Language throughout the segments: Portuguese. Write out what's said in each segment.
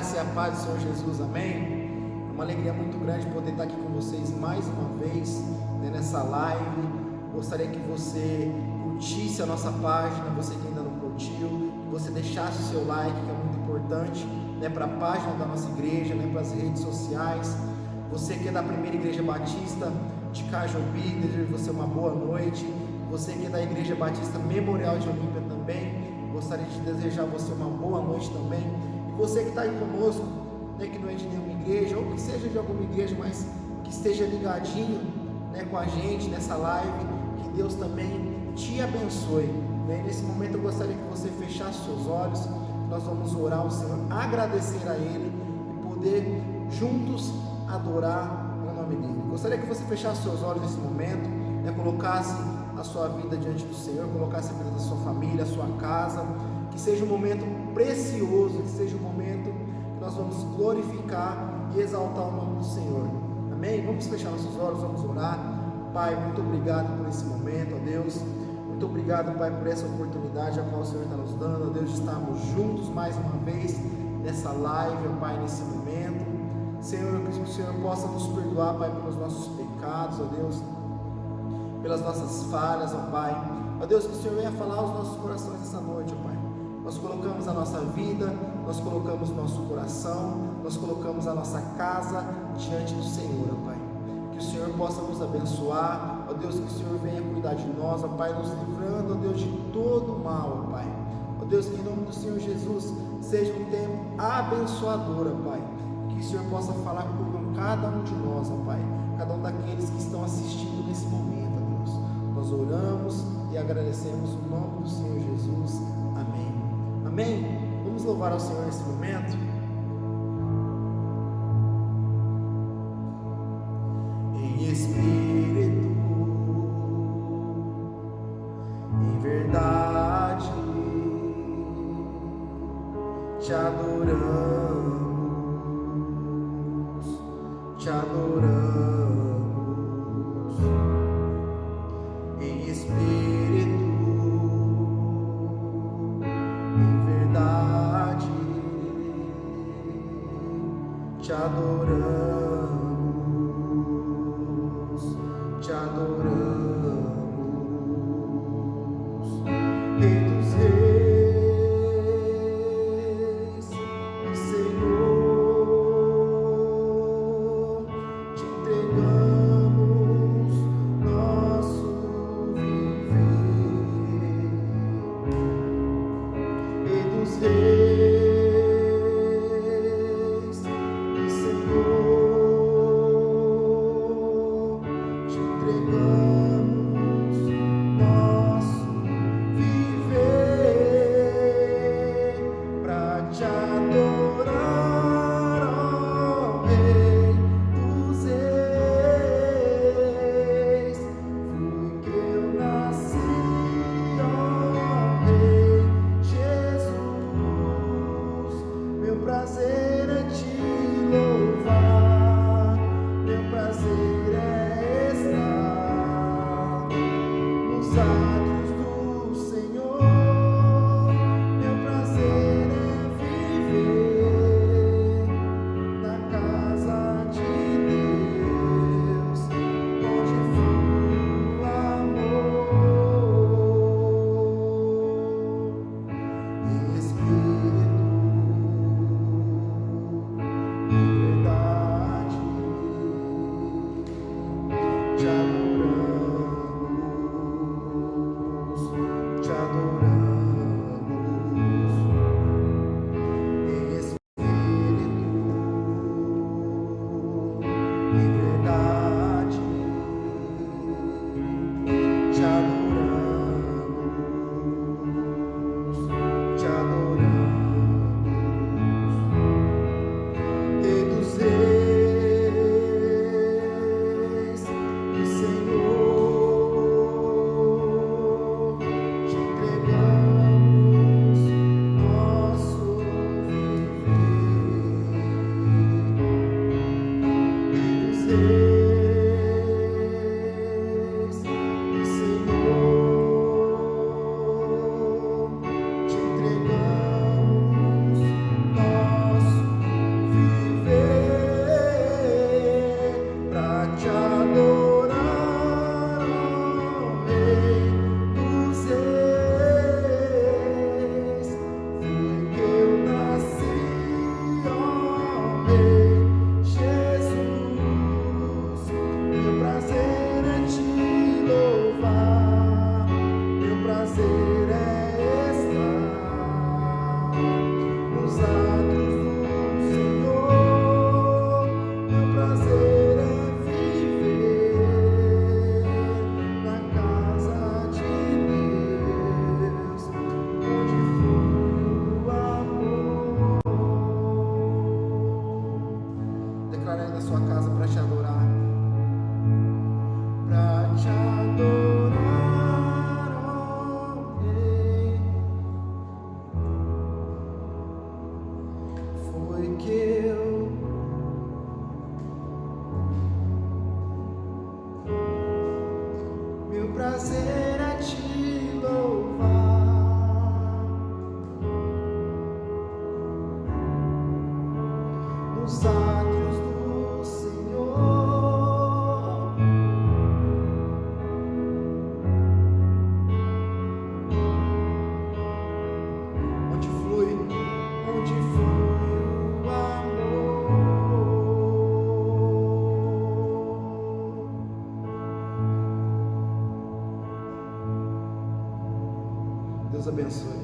graça e a paz do Senhor Jesus, amém? É uma alegria muito grande poder estar aqui com vocês mais uma vez, nessa live. Gostaria que você curtisse a nossa página, você que ainda não curtiu, que você deixasse o seu like, que é muito importante, para a página da nossa igreja, para as redes sociais. Você que é da Primeira Igreja Batista de Cajobi, desejo você uma boa noite. Você que é da Igreja Batista Memorial de Olímpia também, gostaria de desejar a você uma boa noite também. E você que está aí conosco, que não é de nenhuma igreja, ou que seja de alguma igreja, mas que esteja ligadinho com a gente nessa live, que Deus também te abençoe. Nesse momento eu gostaria que você fechasse seus olhos, nós vamos orar ao Senhor, agradecer a Ele e poder juntos adorar o nome dEle. Gostaria que você fechasse seus olhos nesse momento, colocasse a sua vida diante do Senhor, colocasse a vida da sua família, a sua casa, que seja um momento precioso, que seja um momento que nós vamos glorificar e exaltar o nome do Senhor, amém? Vamos fechar nossos olhos, vamos orar. Pai, muito obrigado por esse momento, ó Deus, muito obrigado, Pai, por essa oportunidade a qual o Senhor está nos dando, ó Deus, de estarmos juntos mais uma vez nessa live, ó Pai, nesse momento. Senhor, que o Senhor possa nos perdoar, Pai, pelos nossos pecados, ó Deus, pelas nossas falhas, ó Pai. Ó Deus, que o Senhor venha falar aos nossos corações essa noite, ó Pai. Nós colocamos a nossa vida, nós colocamos o nosso coração, nós colocamos a nossa casa diante do Senhor, ó Pai. Que o Senhor possa nos abençoar, ó Deus, que o Senhor venha cuidar de nós, ó Pai, nos livrando, ó Deus, de todo o mal, ó Pai. Ó Deus, que em nome do Senhor Jesus seja um tempo abençoador, ó Pai. Que o Senhor possa falar com cada um de nós, ó Pai, cada um daqueles que estão assistindo nesse momento, ó Deus. Nós oramos e agradecemos o nome do Senhor Jesus. Amém. Amém? Vamos louvar ao Senhor nesse momento. Em espírito, em verdade, te adoramos, te adoramos. Em espírito, em verdade, te adoramos, te adoramos, Rei dos Reis e Senhor, te entregamos nosso viver, Rei dos Reis e Senhor, te entregamos nosso viver para te adorar, ó Rei dos Reis. Fui que eu nasci, ó Rei Jesus. Meu prazer é te louvar, meu prazer é estar nos atos do Senhor. Meu prazer é viver na casa de Deus, onde flui amor. Em espírito, em verdade, te adoramos, te adoramos. Em espírito, em verdade, te adoramos, te adoramos. Rei dos Reis e Senhor, te entregamos nosso viver, Rei dos Reis e Senhor, te entregamos nosso entrar aí na sua casa para te adorar. Para te adorar, ó Rei. Foi que meu prazer é te louvar nos átrios do Senhor, onde flui o amor. Deus abençoe.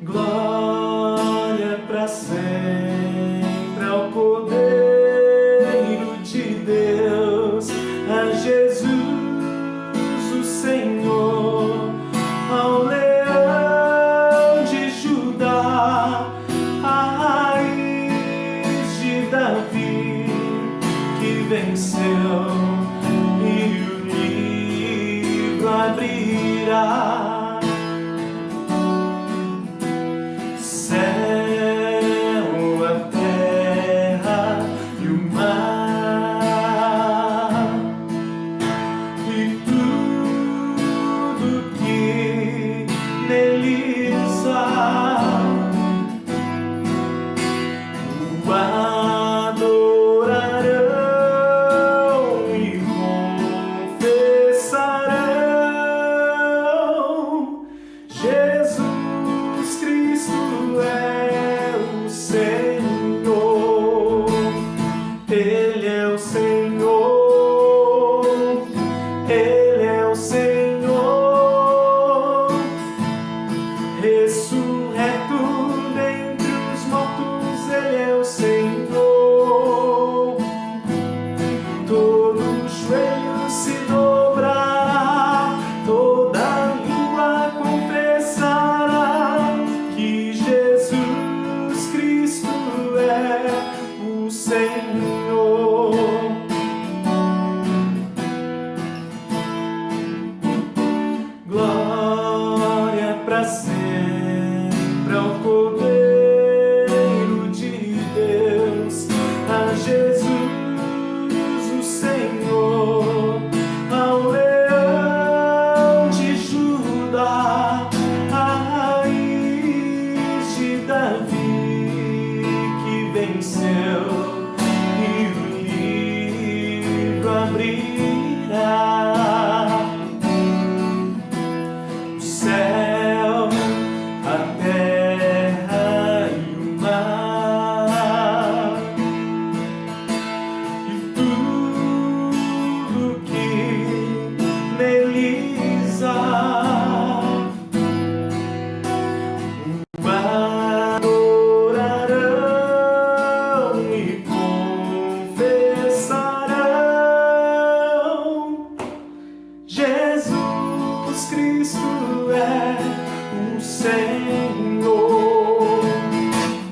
Glória para sempre ao Cordeiro de Deus, a Jesus o Senhor, ao Leão de Judá, a raiz de Davi, que venceu e o livro abrirá. Céu, a terra e o mar, e tudo que neles há, o adorarão e confessarão: Jesus Cristo é o Senhor, Ele é o Senhor, Ele é o Senhor, ressurreto dentre os mortos, Ele é o Senhor. Todo joelho se dobrará, toda língua confessará que Jesus Cristo é o Senhor. Glória para sempre ao Cordeiro de Deus, a Jesus o Senhor, ao Leão de Judá, a raiz de Davi, que venceu e o livro abrirá. O céu, a terra e o mar, e tudo que neles há, o adorarão e confessarão: Jesus Cristo é o Senhor,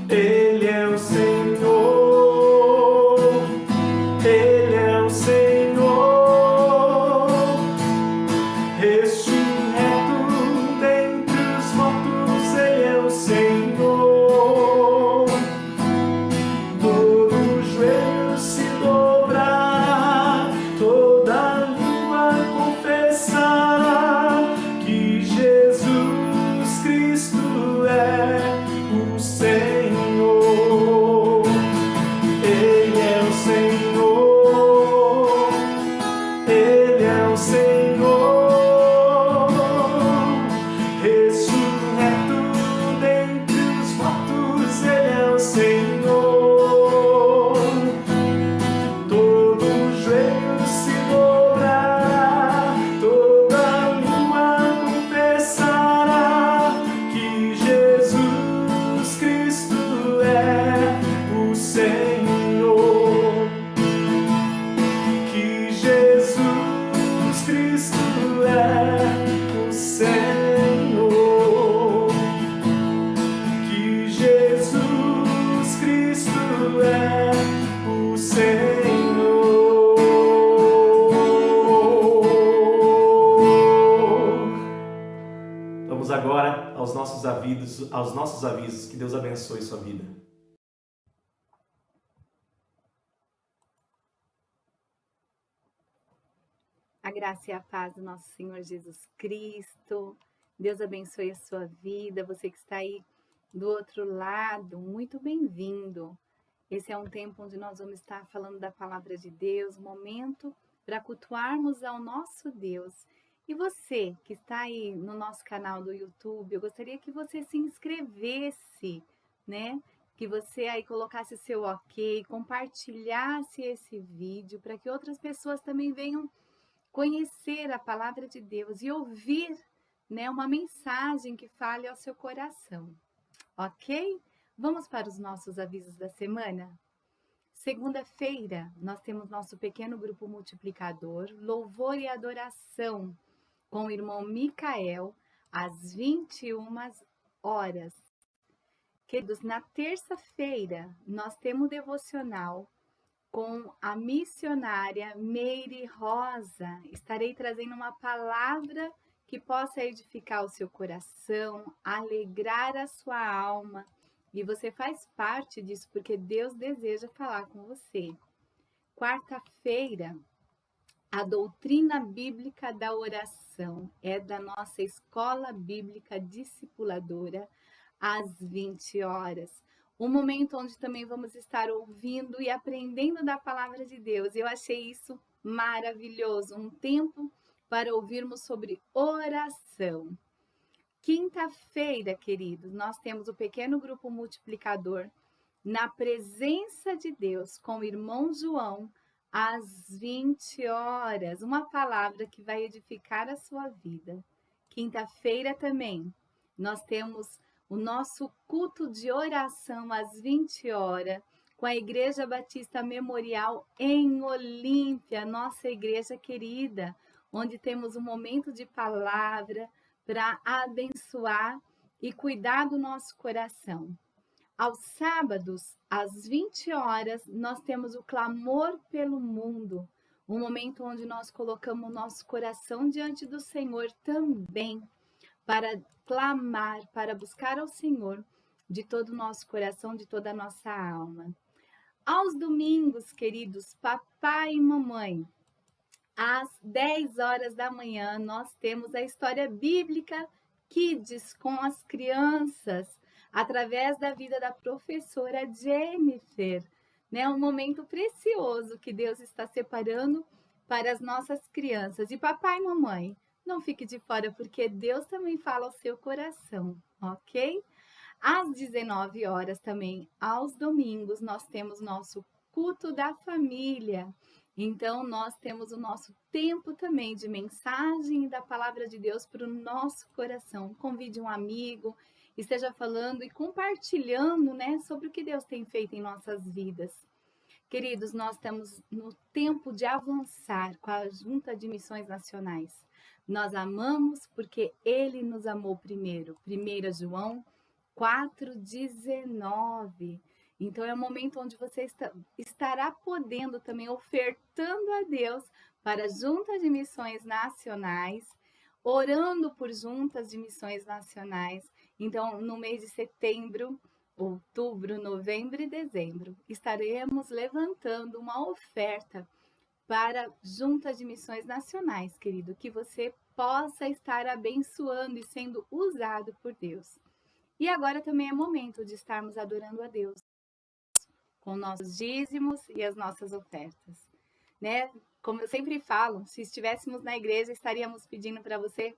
Ele é o Senhor, Ele é o Senhor, ressurreto dentre os mortos, Ele é o Senhor. Todo joelho se dobrará, toda língua confessará que Jesus Cristo agora aos nossos avisos. Que Deus abençoe sua vida. A graça e a paz do nosso Senhor Jesus Cristo. Deus abençoe a sua vida. Você que está aí do outro lado, muito bem-vindo. Esse é um tempo onde nós vamos estar falando da palavra de Deus, momento para cultuarmos ao nosso Deus. E você que está aí no nosso canal do YouTube, eu gostaria que você se inscrevesse, né? Que você aí colocasse o seu ok, compartilhasse esse vídeo para que outras pessoas também venham conhecer a palavra de Deus e ouvir, né, uma mensagem que fale ao seu coração, ok? Vamos para os nossos avisos da semana? Segunda-feira, nós temos nosso pequeno grupo multiplicador, louvor e adoração, com o irmão Micael, às 21 horas. Queridos, na terça-feira, nós temos devocional com a missionária Meire Rosa. Estarei trazendo uma palavra que possa edificar o seu coração, alegrar a sua alma. E você faz parte disso, porque Deus deseja falar com você. Quarta-feira, a doutrina bíblica da oração é da nossa Escola Bíblica Discipuladora, às 20 horas. Um momento onde também vamos estar ouvindo e aprendendo da palavra de Deus. Eu achei isso maravilhoso, um tempo para ouvirmos sobre oração. Quinta-feira, queridos, nós temos o pequeno grupo multiplicador na presença de Deus com o irmão João às 20 horas. Uma palavra que vai edificar a sua vida. Quinta-feira também nós temos o nosso culto de oração às 20 horas, com a Igreja Batista Memorial em Olímpia, nossa igreja querida, onde temos um momento de palavra para abençoar e cuidar do nosso coração. Aos sábados, às 20 horas, nós temos o clamor pelo mundo, um momento onde nós colocamos o nosso coração diante do Senhor também, para clamar, para buscar ao Senhor de todo o nosso coração, de toda a nossa alma. Aos domingos, queridos, papai e mamãe, às 10 horas da manhã, nós temos a história bíblica Kids com as crianças, através da vida da professora Jennifer, né? Um momento precioso que Deus está separando para as nossas crianças. E papai e mamãe, não fique de fora, porque Deus também fala ao seu coração, ok? Às 19 horas também, aos domingos, nós temos nosso culto da família. Então, nós temos o nosso tempo também de mensagem da palavra de Deus para o nosso coração. Convide um amigo, esteja falando e compartilhando, né, sobre o que Deus tem feito em nossas vidas. Queridos, nós estamos no tempo de avançar com a Junta de Missões Nacionais. Nós amamos porque Ele nos amou primeiro. 1 João 4,19. Então, é um momento onde você estará podendo também ofertando a Deus para juntas de missões nacionais, orando por juntas de missões nacionais. Então, no mês de setembro, outubro, novembro e dezembro, estaremos levantando uma oferta para juntas de missões nacionais, querido, que você possa estar abençoando e sendo usado por Deus. E agora também é momento de estarmos adorando a Deus com nossos dízimos e as nossas ofertas, né? Como eu sempre falo, se estivéssemos na igreja, estaríamos pedindo para você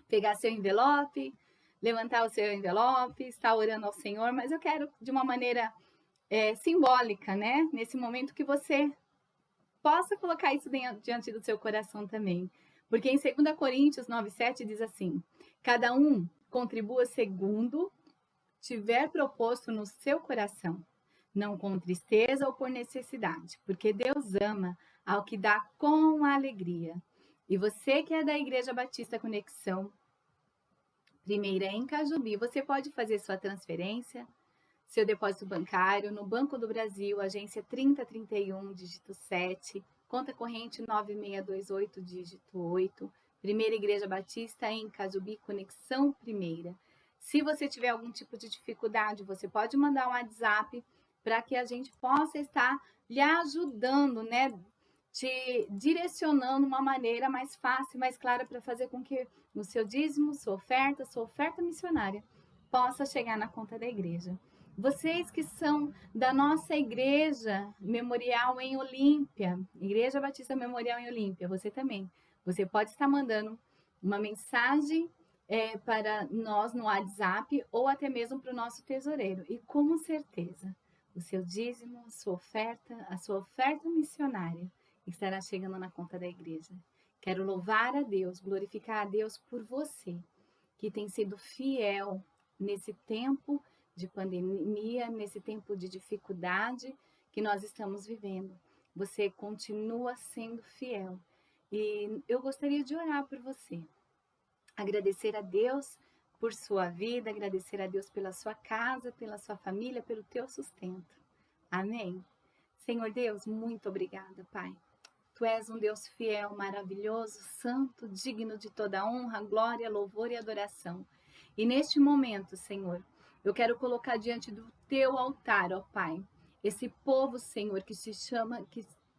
pegar seu envelope, levantar o seu envelope, estar orando ao Senhor, mas eu quero de uma maneira simbólica, né? Nesse momento que você possa colocar isso diante do seu coração também. Porque em 2 Coríntios 9,7 diz assim: cada um contribua segundo tiver proposto no seu coração, não com tristeza ou por necessidade, porque Deus ama ao que dá com alegria. E você que é da Igreja Batista Conexão, primeira em Cajubi, você pode fazer sua transferência, seu depósito bancário no Banco do Brasil, agência 3031, dígito 7, conta corrente 9628, dígito 8, Primeira Igreja Batista em Cajubi, Conexão Primeira. Se você tiver algum tipo de dificuldade, você pode mandar um WhatsApp para que a gente possa estar lhe ajudando, né? Te direcionando uma maneira mais fácil, mais clara para fazer com que o seu dízimo, sua oferta missionária possa chegar na conta da igreja. Vocês que são da nossa igreja memorial em Olímpia, Igreja Batista Memorial em Olímpia, você também. Você pode estar mandando uma mensagem para nós no WhatsApp ou até mesmo para o nosso tesoureiro. E com certeza, o seu dízimo, a sua oferta missionária estará chegando na conta da igreja. Quero louvar a Deus, glorificar a Deus por você, que tem sido fiel nesse tempo de pandemia, nesse tempo de dificuldade que nós estamos vivendo. Você continua sendo fiel. E eu gostaria de orar por você. Agradecer a Deus por sua vida, agradecer a Deus pela sua casa, pela sua família, pelo teu sustento. Amém? Senhor Deus, muito obrigada, Pai. Tu és um Deus fiel, maravilhoso, santo, digno de toda honra, glória, louvor e adoração. E neste momento, Senhor, eu quero colocar diante do teu altar, ó Pai, esse povo, Senhor, que se chama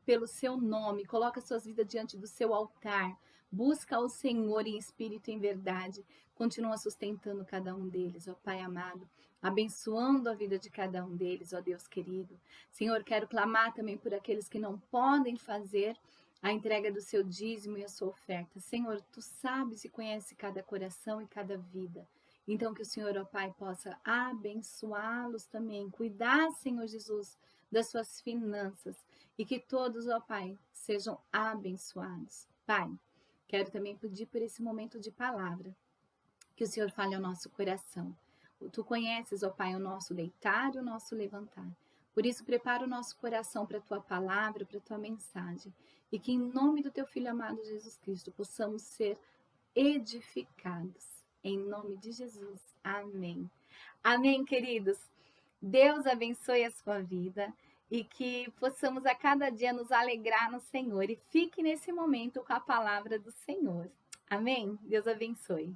pelo seu nome, coloca suas vidas diante do seu altar, busca o Senhor em espírito e em verdade, continua sustentando cada um deles, ó Pai amado, abençoando a vida de cada um deles, ó Deus querido. Senhor, quero clamar também por aqueles que não podem fazer a entrega do seu dízimo e a sua oferta. Senhor, tu sabes e conheces cada coração e cada vida. Então que o Senhor, ó Pai, possa abençoá-los também, cuidar, Senhor Jesus, das suas finanças e que todos, ó Pai, sejam abençoados. Pai, quero também pedir por esse momento de palavra, que o Senhor fale ao nosso coração. Tu conheces, ó Pai, o nosso deitar e o nosso levantar. Por isso, prepara o nosso coração para a Tua palavra, para a Tua mensagem. E que em nome do Teu Filho amado Jesus Cristo, possamos ser edificados. Em nome de Jesus. Amém. Amém, queridos. Deus abençoe a sua vida e que possamos a cada dia nos alegrar no Senhor. E fique nesse momento com a palavra do Senhor. Amém? Deus abençoe.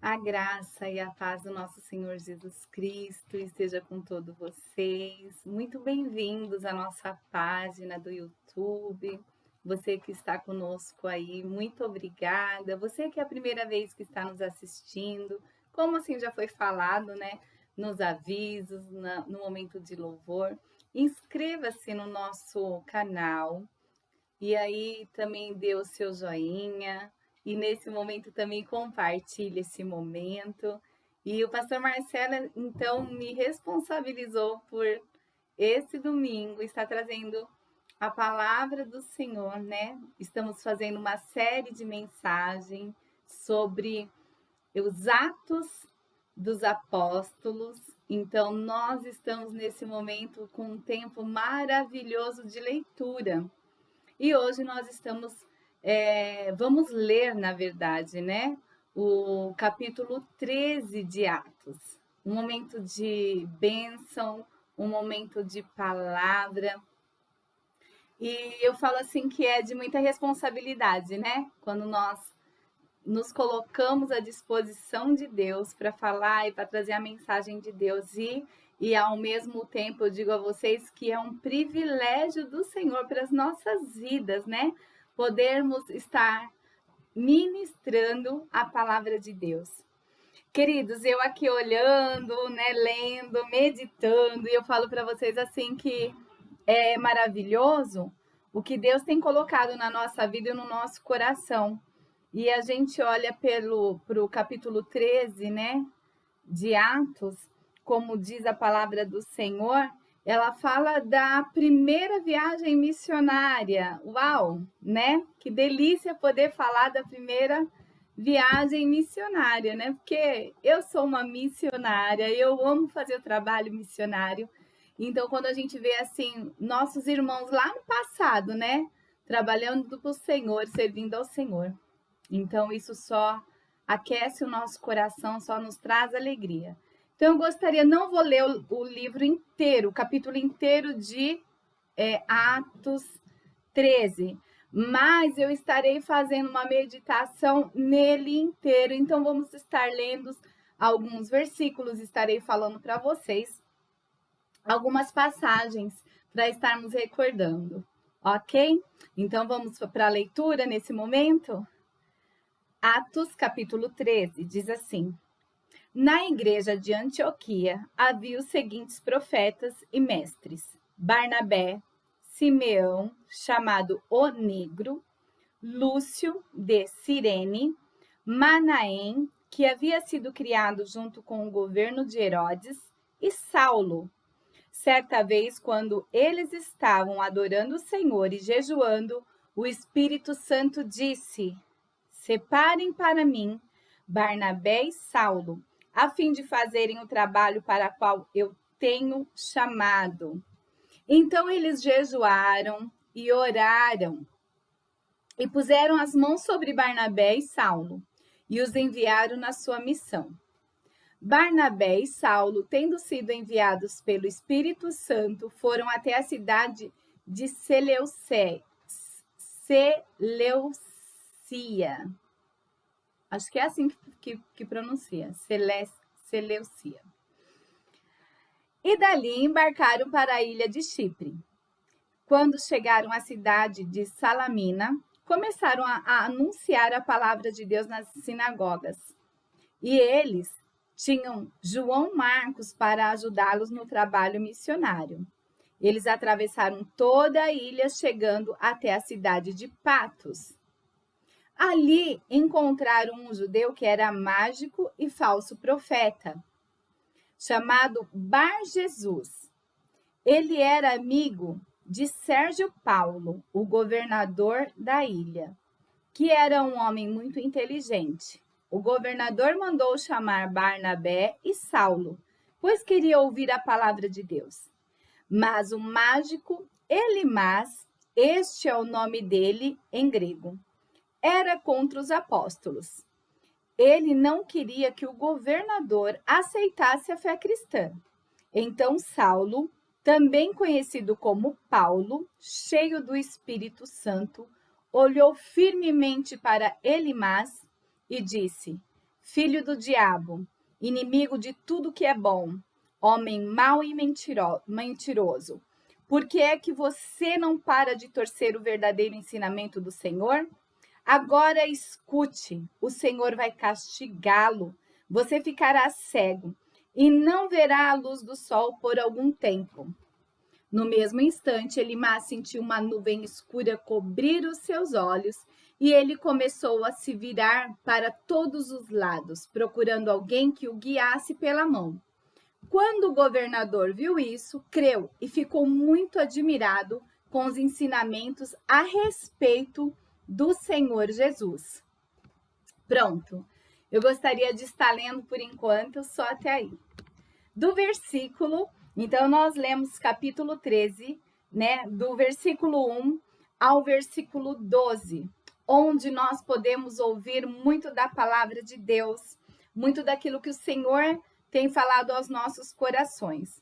A graça e a paz do nosso Senhor Jesus Cristo esteja com todos vocês. Muito bem-vindos à nossa página do YouTube. Você que está conosco aí, muito obrigada. Você que é a primeira vez que está nos assistindo, como assim já foi falado, né? Nos avisos, no momento de louvor. Inscreva-se no nosso canal e aí também dê o seu joinha. E nesse momento também compartilhe esse momento. E o pastor Marcelo, então, me responsabilizou por esse domingo estar trazendo a palavra do Senhor, né? Estamos fazendo uma série de mensagens sobre os Atos dos Apóstolos. Então, nós estamos nesse momento com um tempo maravilhoso de leitura. E hoje nós vamos ler, na verdade, né? O capítulo 13 de Atos. Um momento de bênção, um momento de palavra. E eu falo assim que é de muita responsabilidade, né? Quando nós nos colocamos à disposição de Deus para falar e para trazer a mensagem de Deus. E ao mesmo tempo eu digo a vocês que é um privilégio do Senhor para as nossas vidas, né? Podermos estar ministrando a palavra de Deus. Queridos, eu aqui olhando, né, lendo, meditando, e eu falo para vocês assim que é maravilhoso o que Deus tem colocado na nossa vida e no nosso coração. E a gente olha para o capítulo 13, né, de Atos, como diz a palavra do Senhor, ela fala da primeira viagem missionária. Uau, né? Que delícia poder falar da primeira viagem missionária, né? Porque eu sou uma missionária, eu amo fazer o trabalho missionário. Então, quando a gente vê, assim, nossos irmãos lá no passado, né? Trabalhando para o Senhor, servindo ao Senhor. Então, isso só aquece o nosso coração, só nos traz alegria. Então, eu gostaria, não vou ler o livro inteiro, o capítulo inteiro de Atos 13. Mas eu estarei fazendo uma meditação nele inteiro. Então, vamos estar lendo alguns versículos, estarei falando para vocês algumas passagens para estarmos recordando, ok? Então, vamos para a leitura nesse momento? Atos, capítulo 13, diz assim: Na igreja de Antioquia havia os seguintes profetas e mestres: Barnabé, Simeão, chamado o Negro, Lúcio de Cirene, Manaém, que havia sido criado junto com o governo de Herodes, e Saulo. Certa vez, quando eles estavam adorando o Senhor e jejuando, o Espírito Santo disse: Separem para mim Barnabé e Saulo, a fim de fazerem o trabalho para o qual eu tenho chamado. Então eles jejuaram e oraram e puseram as mãos sobre Barnabé e Saulo e os enviaram na sua missão. Barnabé e Saulo, tendo sido enviados pelo Espírito Santo, foram até a cidade de Seleucia. Acho que é assim que pronuncia, Seleucia. E dali embarcaram para a ilha de Chipre. Quando chegaram à cidade de Salamina, começaram a anunciar a palavra de Deus nas sinagogas. E eles tinham João Marcos para ajudá-los no trabalho missionário. Eles atravessaram toda a ilha, chegando até a cidade de Patos. Ali encontraram um judeu que era mágico e falso profeta, chamado Bar-Jesus. Ele era amigo de Sérgio Paulo, o governador da ilha, que era um homem muito inteligente. O governador mandou chamar Barnabé e Saulo, pois queria ouvir a palavra de Deus. Mas o mágico Elimas, este é o nome dele em grego, era contra os apóstolos. Ele não queria que o governador aceitasse a fé cristã. Então Saulo, também conhecido como Paulo, cheio do Espírito Santo, olhou firmemente para Elimas e disse: Filho do diabo, inimigo de tudo que é bom, homem mau e mentiroso, por que é que você não para de torcer o verdadeiro ensinamento do Senhor? Agora escute, o Senhor vai castigá-lo, você ficará cego e não verá a luz do sol por algum tempo. No mesmo instante, Elimas sentiu uma nuvem escura cobrir os seus olhos e ele começou a se virar para todos os lados, procurando alguém que o guiasse pela mão. Quando o governador viu isso, creu e ficou muito admirado com os ensinamentos a respeito do Senhor Jesus. Pronto, eu gostaria de estar lendo por enquanto só até aí. Do versículo, então nós lemos capítulo 13, né, do versículo 1 ao versículo 12, onde nós podemos ouvir muito da palavra de Deus, muito daquilo que o Senhor tem falado aos nossos corações.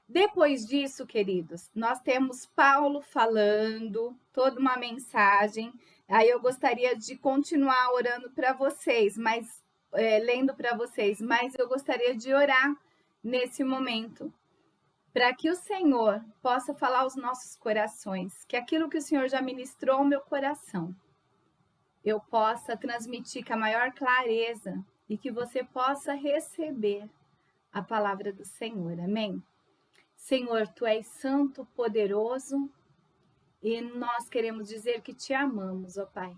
Depois disso, queridos, nós temos Paulo falando toda uma mensagem. Aí eu gostaria de continuar orando para vocês, lendo para vocês, mas eu gostaria de orar nesse momento, para que o Senhor possa falar aos nossos corações, que aquilo que o Senhor já ministrou ao meu coração, eu possa transmitir com a maior clareza e que você possa receber a palavra do Senhor, amém? Senhor, Tu és santo, poderoso, e nós queremos dizer que Te amamos, ó Pai.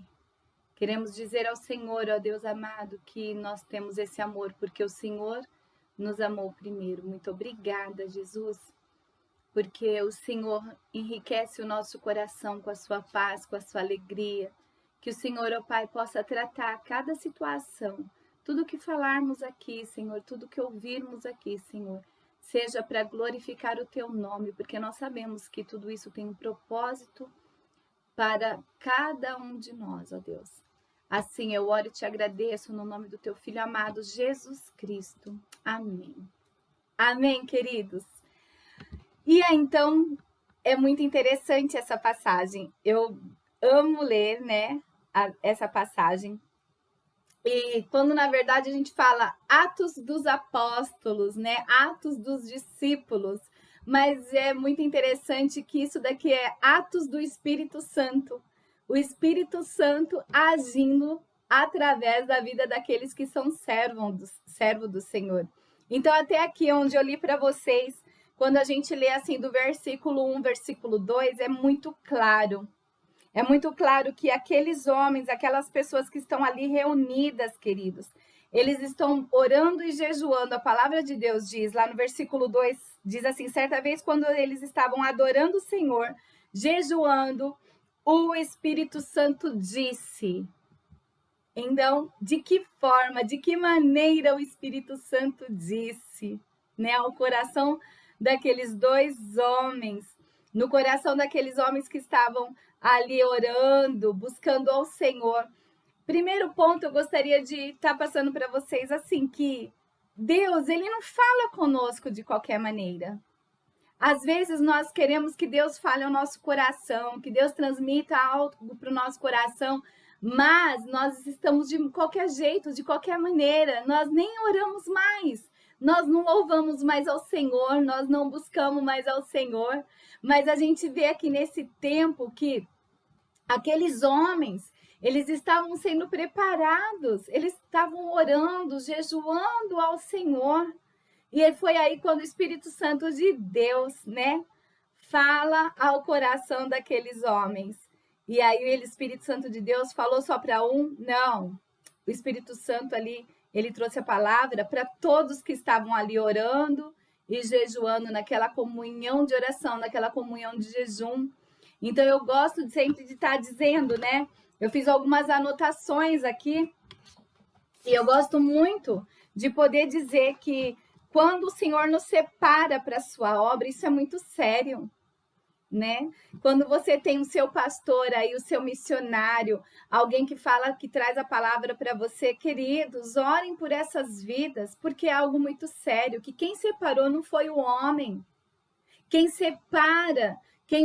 Queremos dizer ao Senhor, ó Deus amado, que nós temos esse amor, porque o Senhor nos amou primeiro. Muito obrigada, Jesus, porque o Senhor enriquece o nosso coração com a sua paz, com a sua alegria. Que o Senhor, ó Pai, possa tratar cada situação, tudo que falarmos aqui, Senhor, tudo que ouvirmos aqui, Senhor, seja para glorificar o Teu nome, porque nós sabemos que tudo isso tem um propósito para cada um de nós, ó Deus. Assim eu oro e Te agradeço no nome do Teu Filho amado, Jesus Cristo. Amém. Amém, queridos. E aí, então, é muito interessante essa passagem. Eu amo ler, né, essa passagem. E quando, na verdade, a gente fala Atos dos Apóstolos, né, Atos dos Discípulos, mas é muito interessante que isso daqui é Atos do Espírito Santo. O Espírito Santo agindo através da vida daqueles que são servo do Senhor. Então, até aqui onde eu li para vocês, quando a gente lê assim do versículo 1, versículo 2, é muito claro. É muito claro que aqueles homens, aquelas pessoas que estão ali reunidas, queridos, eles estão orando e jejuando. A palavra de Deus diz, lá no versículo 2, diz assim: certa vez, quando eles estavam adorando o Senhor, jejuando, o Espírito Santo disse. Então, de que forma, de que maneira o Espírito Santo disse, né, ao coração daqueles dois homens, no coração daqueles homens que estavam ali orando, buscando ao Senhor. Primeiro ponto, eu gostaria de estar passando para vocês assim, que Deus, ele não fala conosco de qualquer maneira. Às vezes nós queremos que Deus fale ao nosso coração, que Deus transmita algo para o nosso coração, mas nós estamos de qualquer jeito, de qualquer maneira, nós nem oramos mais, nós não louvamos mais ao Senhor, nós não buscamos mais ao Senhor, mas a gente vê aqui nesse tempo que aqueles homens, eles estavam sendo preparados, eles estavam orando, jejuando ao Senhor. E foi aí quando o Espírito Santo de Deus, né, fala ao coração daqueles homens. E aí o Espírito Santo de Deus falou só para um? Não. O Espírito Santo ali, ele trouxe a palavra para todos que estavam ali orando e jejuando naquela comunhão de oração, naquela comunhão de jejum. Então, eu gosto sempre de estar dizendo, né? Eu fiz algumas anotações aqui e eu gosto muito de poder dizer que quando o Senhor nos separa para a sua obra, isso é muito sério, né? Quando você tem o seu pastor aí, o seu missionário, alguém que fala, que traz a palavra para você, queridos, orem por essas vidas, porque é algo muito sério, que quem separou não foi o homem. Quem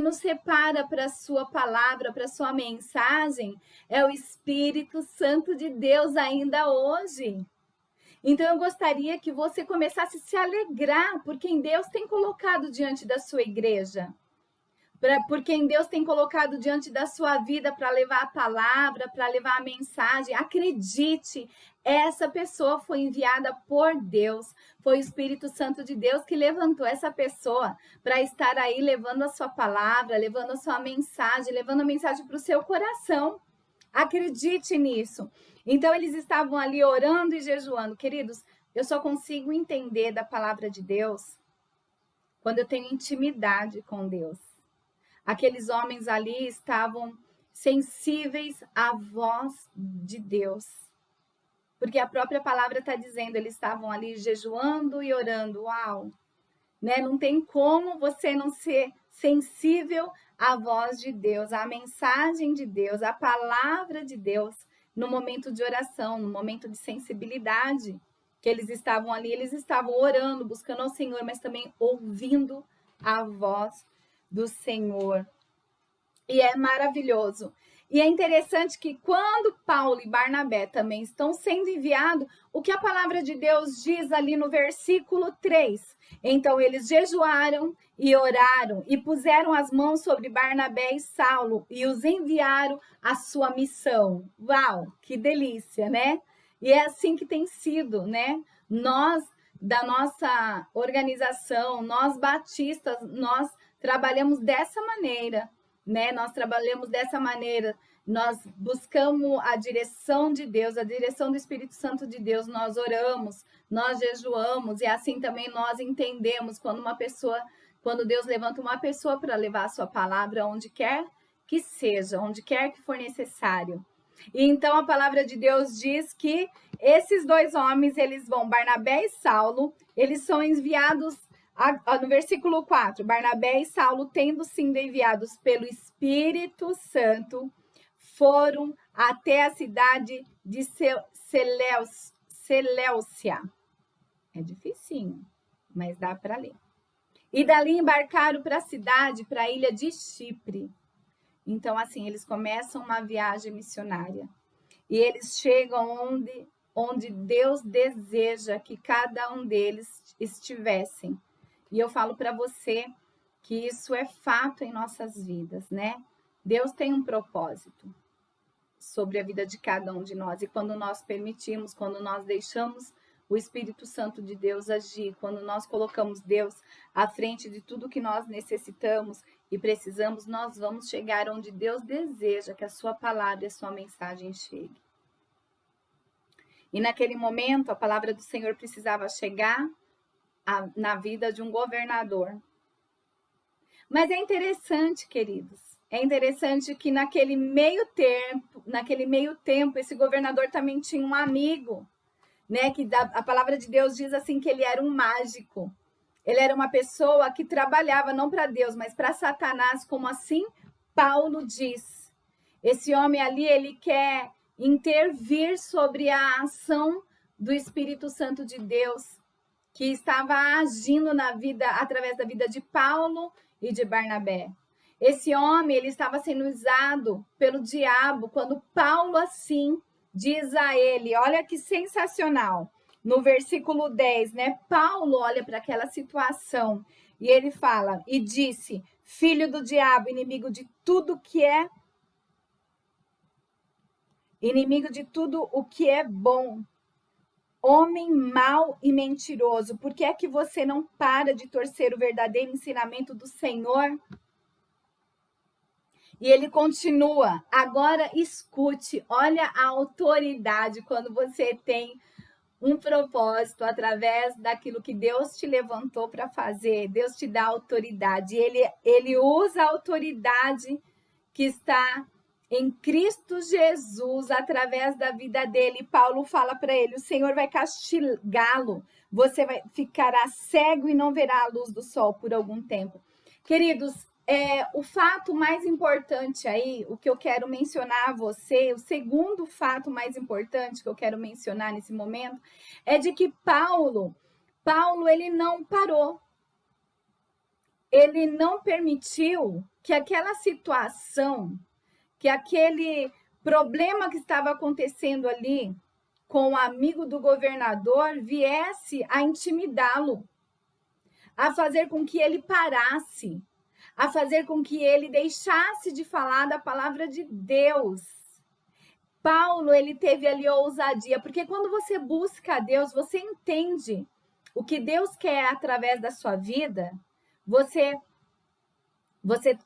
nos separa para a sua palavra, para a sua mensagem, é o Espírito Santo de Deus ainda hoje. Então, eu gostaria que você começasse a se alegrar por quem Deus tem colocado diante da sua igreja, por quem Deus tem colocado diante da sua vida para levar a palavra, para levar a mensagem. Acredite, essa pessoa foi enviada por Deus. Foi o Espírito Santo de Deus que levantou essa pessoa para estar aí levando a sua palavra, levando a sua mensagem, levando a mensagem para o seu coração. Acredite nisso. Então, eles estavam ali orando e jejuando. Queridos, eu só consigo entender da palavra de Deus quando eu tenho intimidade com Deus. Aqueles homens ali estavam sensíveis à voz de Deus. Porque a própria palavra está dizendo, eles estavam ali jejuando e orando. Uau! Né? Não tem como você não ser sensível à voz de Deus, à mensagem de Deus, à palavra de Deus, no momento de oração, no momento de sensibilidade que eles estavam ali. Eles estavam orando, buscando ao Senhor, mas também ouvindo a voz do Senhor. E é maravilhoso. E é interessante que quando Paulo e Barnabé também estão sendo enviados, o que a palavra de Deus diz ali no versículo 3. Então, eles jejuaram e oraram e puseram as mãos sobre Barnabé e Saulo e os enviaram à sua missão. Uau, que delícia, né? E é assim que tem sido, né? Nós, da nossa organização, nós batistas, nós trabalhamos dessa maneira, né? Nós trabalhamos dessa maneira, nós buscamos a direção de Deus, a direção do Espírito Santo de Deus, nós oramos, nós jejuamos, e assim também nós entendemos quando Deus levanta uma pessoa para levar a sua palavra onde quer que seja, onde quer que for necessário. E então a palavra de Deus diz que esses dois homens, eles vão, Barnabé e Saulo, eles são enviados. No versículo 4, Barnabé e Saulo, tendo sido enviados pelo Espírito Santo, foram até a cidade de Seleucia. É dificinho, mas dá para ler. E dali embarcaram para a cidade, para a ilha de Chipre. Então, assim, eles começam uma viagem missionária. E eles chegam onde Deus deseja que cada um deles estivessem. E eu falo para você que isso é fato em nossas vidas, né? Deus tem um propósito sobre a vida de cada um de nós. E quando nós permitimos, quando nós deixamos o Espírito Santo de Deus agir, quando nós colocamos Deus à frente de tudo que nós necessitamos e precisamos, nós vamos chegar onde Deus deseja que a sua palavra e a sua mensagem chegue. E naquele momento, a palavra do Senhor precisava chegar na vida de um governador. Mas é interessante, queridos, é interessante que naquele meio tempo, esse governador também tinha um amigo, né? Que a palavra de Deus diz assim que ele era um mágico. Ele era uma pessoa que trabalhava não para Deus, mas para Satanás, como assim Paulo diz. Esse homem ali, ele quer intervir sobre a ação do Espírito Santo de Deus, que estava agindo na vida, através da vida de Paulo e de Barnabé. Esse homem, ele estava sendo usado pelo diabo, quando Paulo assim diz a ele, olha que sensacional, no versículo 10, né? Paulo olha para aquela situação e ele fala, e disse, filho do diabo, inimigo de tudo o que é bom, homem mau e mentiroso, por que é que você não para de torcer o verdadeiro ensinamento do Senhor? E ele continua, agora escute, olha a autoridade quando você tem um propósito através daquilo que Deus te levantou para fazer, Deus te dá autoridade, ele usa a autoridade que está em Cristo Jesus, através da vida dele. Paulo fala para ele, o Senhor vai castigá-lo, você ficará cego e não verá a luz do sol por algum tempo. Queridos, o fato mais importante aí, o que eu quero mencionar a você, o segundo fato mais importante que eu quero mencionar nesse momento, é de que Paulo, ele não parou. Ele não permitiu que aquela situação, que aquele problema que estava acontecendo ali com o amigo do governador viesse a intimidá-lo, a fazer com que ele parasse, a fazer com que ele deixasse de falar da palavra de Deus. Paulo, ele teve ali ousadia, porque quando você busca a Deus, você entende o que Deus quer através da sua vida, você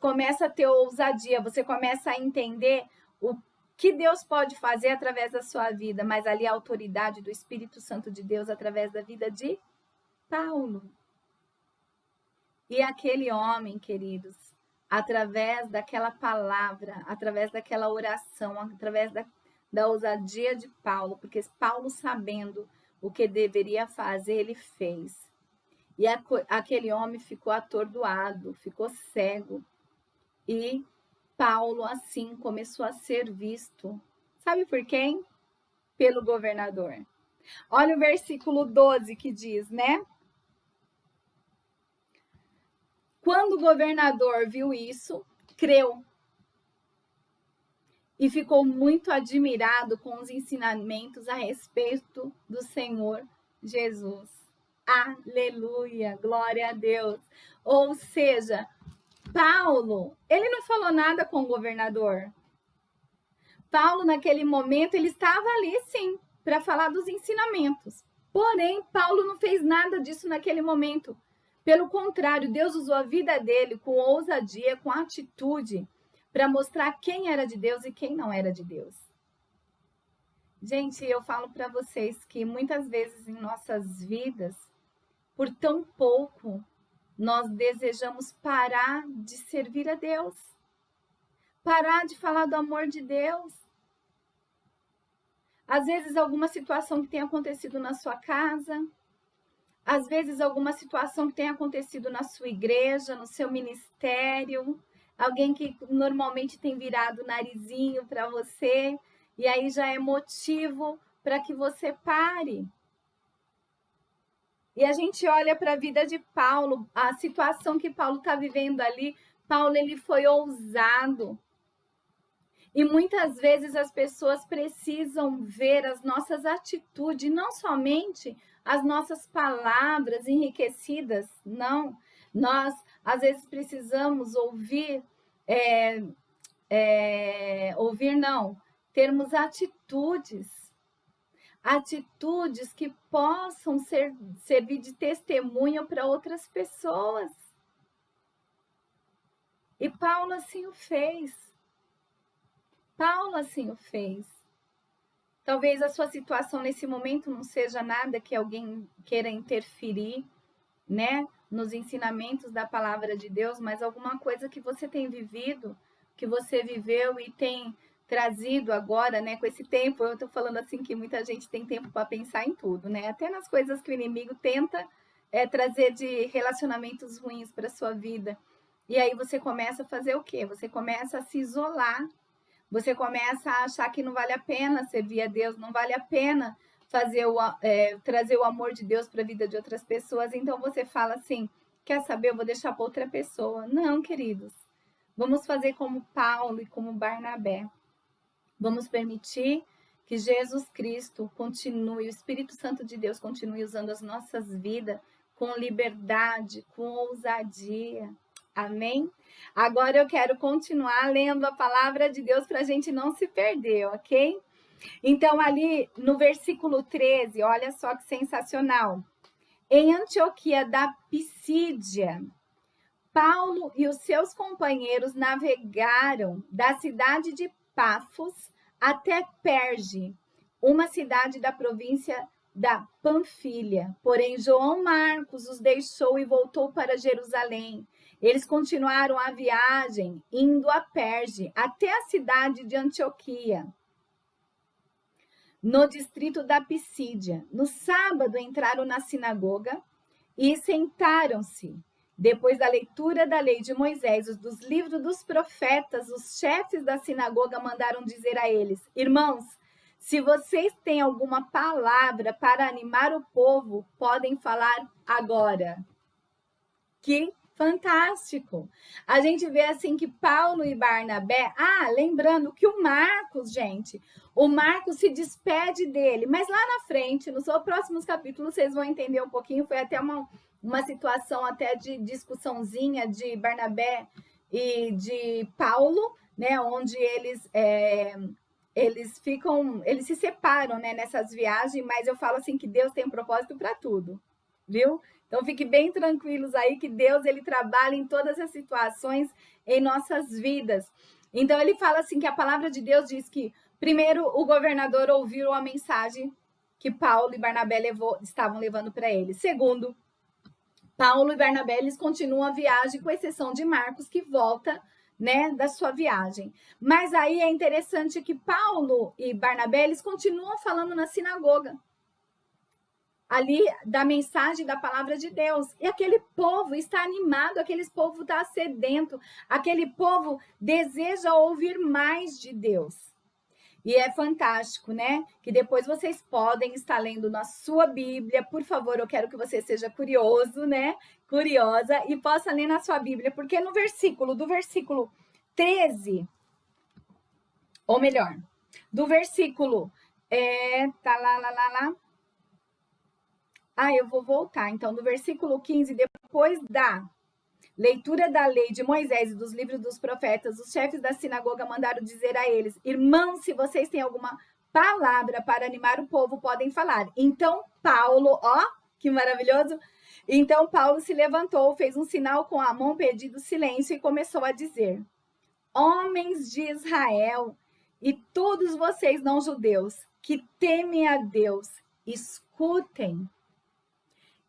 começa a ter ousadia, você começa a entender o que Deus pode fazer através da sua vida, mas ali a autoridade do Espírito Santo de Deus através da vida de Paulo. E aquele homem, queridos, através daquela palavra, através daquela oração, através da ousadia de Paulo, porque Paulo, sabendo o que deveria fazer, ele fez. E aquele homem ficou atordoado, ficou cego. E Paulo, assim, começou a ser visto. Sabe por quem? Pelo governador. Olha o versículo 12 que diz, né? Quando o governador viu isso, creu. E ficou muito admirado com os ensinamentos a respeito do Senhor Jesus. Aleluia, glória a Deus. Ou seja, Paulo, ele não falou nada com o governador. Paulo, naquele momento, ele estava ali, sim, para falar dos ensinamentos. Porém, Paulo não fez nada disso naquele momento. Pelo contrário, Deus usou a vida dele com ousadia, com atitude, para mostrar quem era de Deus e quem não era de Deus. Gente, eu falo para vocês que muitas vezes em nossas vidas, por tão pouco, nós desejamos parar de servir a Deus, parar de falar do amor de Deus. Às vezes, alguma situação que tem acontecido na sua casa, às vezes, alguma situação que tem acontecido na sua igreja, no seu ministério, alguém que normalmente tem virado o narizinho para você, e aí já é motivo para que você pare. E a gente olha para a vida de Paulo, a situação que Paulo está vivendo ali. Paulo, ele foi ousado. E muitas vezes as pessoas precisam ver as nossas atitudes, não somente as nossas palavras enriquecidas, não. Nós, às vezes, precisamos termos atitudes que possam servir de testemunho para outras pessoas. E Paulo assim o fez. Talvez a sua situação nesse momento não seja nada que alguém queira interferir, né, nos ensinamentos da palavra de Deus, mas alguma coisa que você tem vivido, que você viveu e tem trazido agora, né, com esse tempo. Eu estou falando assim que muita gente tem tempo para pensar em tudo, né, até nas coisas que o inimigo tenta trazer de relacionamentos ruins para sua vida. E aí você começa a fazer o quê? Você começa a se isolar. Você começa a achar que não vale a pena servir a Deus, não vale a pena trazer o amor de Deus para a vida de outras pessoas. Então você fala assim, quer saber, eu vou deixar para outra pessoa. Não, queridos. Vamos fazer como Paulo e como Barnabé. Vamos permitir que Jesus Cristo continue, o Espírito Santo de Deus continue usando as nossas vidas com liberdade, com ousadia. Amém? Agora eu quero continuar lendo a palavra de Deus para a gente não se perder, ok? Então, ali no versículo 13, olha só que sensacional. Em Antioquia da Pisídia, Paulo e os seus companheiros navegaram da cidade de Pafos até Perge, uma cidade da província da Panfilha. Porém, João Marcos os deixou e voltou para Jerusalém. Eles continuaram a viagem, indo a Perge, até a cidade de Antioquia, no distrito da Pisídia. No sábado, entraram na sinagoga e sentaram-se. Depois da leitura da lei de Moisés, dos livros dos profetas, os chefes da sinagoga mandaram dizer a eles: irmãos, se vocês têm alguma palavra para animar o povo, podem falar agora. Que fantástico! A gente vê assim que Paulo e Barnabé... lembrando que o Marcos, gente, o Marcos se despede dele, mas lá na frente, nos próximos capítulos, vocês vão entender um pouquinho, foi até uma situação até de discussãozinha de Barnabé e de Paulo, né, onde eles se separam, né, nessas viagens, mas eu falo assim que Deus tem um propósito para tudo, viu? Então, fiquem bem tranquilos aí que Deus, ele trabalha em todas as situações em nossas vidas. Então, ele fala assim que a palavra de Deus diz que, primeiro, o governador ouviu a mensagem que Paulo e Barnabé estavam levando para ele. Segundo, Paulo e Barnabé, eles continuam a viagem, com exceção de Marcos, que volta, né, da sua viagem. Mas aí é interessante que Paulo e Barnabé, eles continuam falando na sinagoga, ali da mensagem da palavra de Deus. E aquele povo está animado, aquele povo está sedento, aquele povo deseja ouvir mais de Deus. E é fantástico, né? Que depois vocês podem estar lendo na sua Bíblia. Por favor, eu quero que você seja curioso, né? Curiosa, e possa ler na sua Bíblia, porque no do versículo 13, ou melhor, do versículo... eu vou voltar. Então, no versículo 15, depois da leitura da lei de Moisés e dos livros dos profetas, os chefes da sinagoga mandaram dizer a eles: irmãos, se vocês têm alguma palavra para animar o povo, podem falar. Então, Paulo, que maravilhoso! Então, Paulo se levantou, fez um sinal com a mão, pedindo silêncio, e começou a dizer: homens de Israel e todos vocês não judeus que temem a Deus, escutem.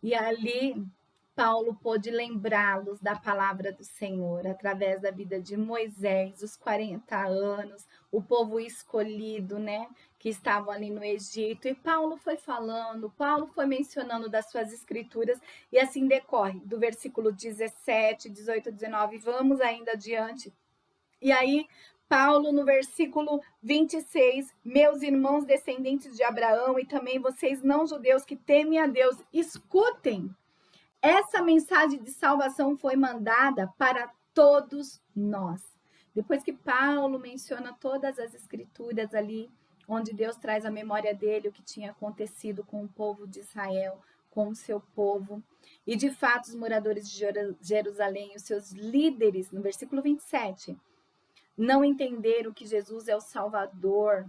E ali, Paulo pôde lembrá-los da palavra do Senhor, através da vida de Moisés, os 40 anos, o povo escolhido, né, que estavam ali no Egito. E Paulo foi falando, Paulo foi mencionando das suas escrituras, e assim decorre, do versículo 17, 18, 19, vamos ainda adiante. E aí, Paulo, no versículo 26, meus irmãos descendentes de Abraão e também vocês não judeus que temem a Deus, escutem. Essa mensagem de salvação foi mandada para todos nós. Depois que Paulo menciona todas as escrituras ali, onde Deus traz à memória dele o que tinha acontecido com o povo de Israel, com o seu povo, e de fato os moradores de Jerusalém, os seus líderes, no versículo 27, não entenderam que Jesus é o Salvador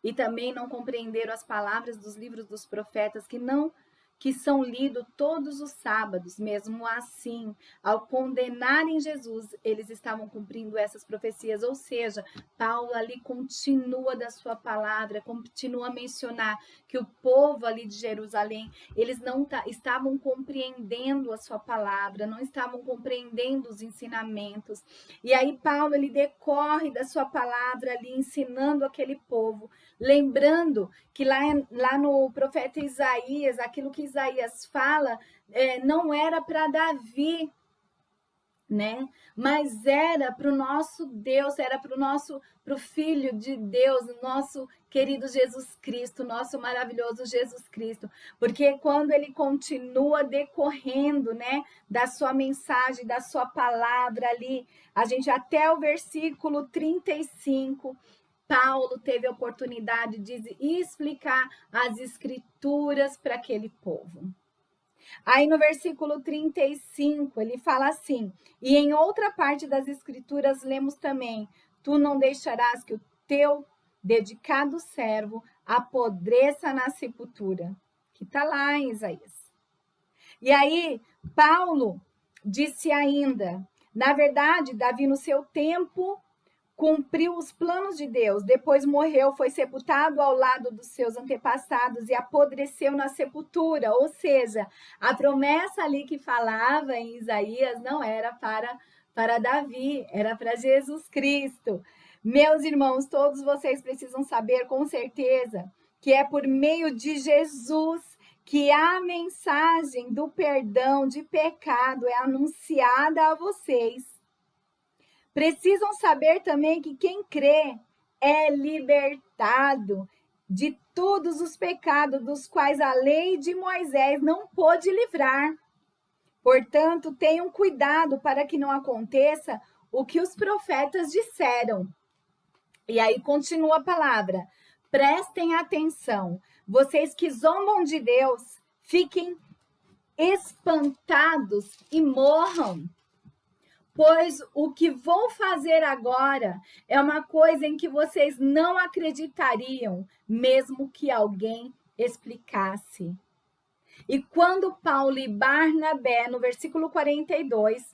e também não compreenderam as palavras dos livros dos profetas que são lidos todos os sábados. Mesmo assim, ao condenarem Jesus, eles estavam cumprindo essas profecias. Ou seja, Paulo ali continua da sua palavra, continua a mencionar que o povo ali de Jerusalém, eles não estavam compreendendo a sua palavra, não estavam compreendendo os ensinamentos. E aí Paulo, ele decorre da sua palavra ali, ensinando aquele povo, lembrando que lá no profeta Isaías, aquilo que Isaías fala, não era para Davi, né? Mas era para o nosso Deus, era para o Filho de Deus, o nosso querido Jesus Cristo, nosso maravilhoso Jesus Cristo. Porque quando ele continua decorrendo, né, da sua mensagem, da sua palavra ali, a gente até o versículo 35, Paulo teve a oportunidade de explicar as escrituras para aquele povo. Aí no versículo 35, ele fala assim: e em outra parte das escrituras lemos também: tu não deixarás que o teu dedicado servo apodreça na sepultura. Que está lá em Isaías. E aí, Paulo disse ainda: na verdade, Davi no seu tempo cumpriu os planos de Deus, depois morreu, foi sepultado ao lado dos seus antepassados e apodreceu na sepultura. Ou seja, a promessa ali que falava em Isaías não era para Davi, era para Jesus Cristo. Meus irmãos, todos vocês precisam saber com certeza que é por meio de Jesus que a mensagem do perdão de pecado é anunciada a vocês. Precisam saber também que quem crê é libertado de todos os pecados dos quais a lei de Moisés não pôde livrar. Portanto, tenham cuidado para que não aconteça o que os profetas disseram. E aí continua a palavra: prestem atenção, vocês que zombam de Deus, fiquem espantados e morram. Pois o que vou fazer agora é uma coisa em que vocês não acreditariam, mesmo que alguém explicasse. E quando Paulo e Barnabé, no versículo 42,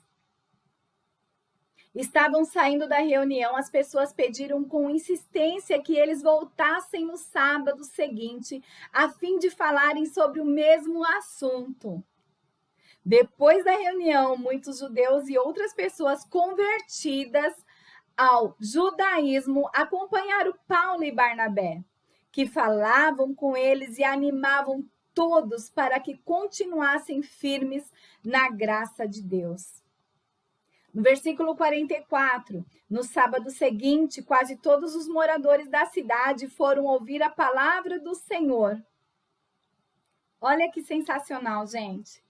estavam saindo da reunião, as pessoas pediram com insistência que eles voltassem no sábado seguinte, a fim de falarem sobre o mesmo assunto. Depois da reunião, muitos judeus e outras pessoas convertidas ao judaísmo acompanharam Paulo e Barnabé, que falavam com eles e animavam todos para que continuassem firmes na graça de Deus. No versículo 44, no sábado seguinte, quase todos os moradores da cidade foram ouvir a palavra do Senhor. Olha que sensacional, gente.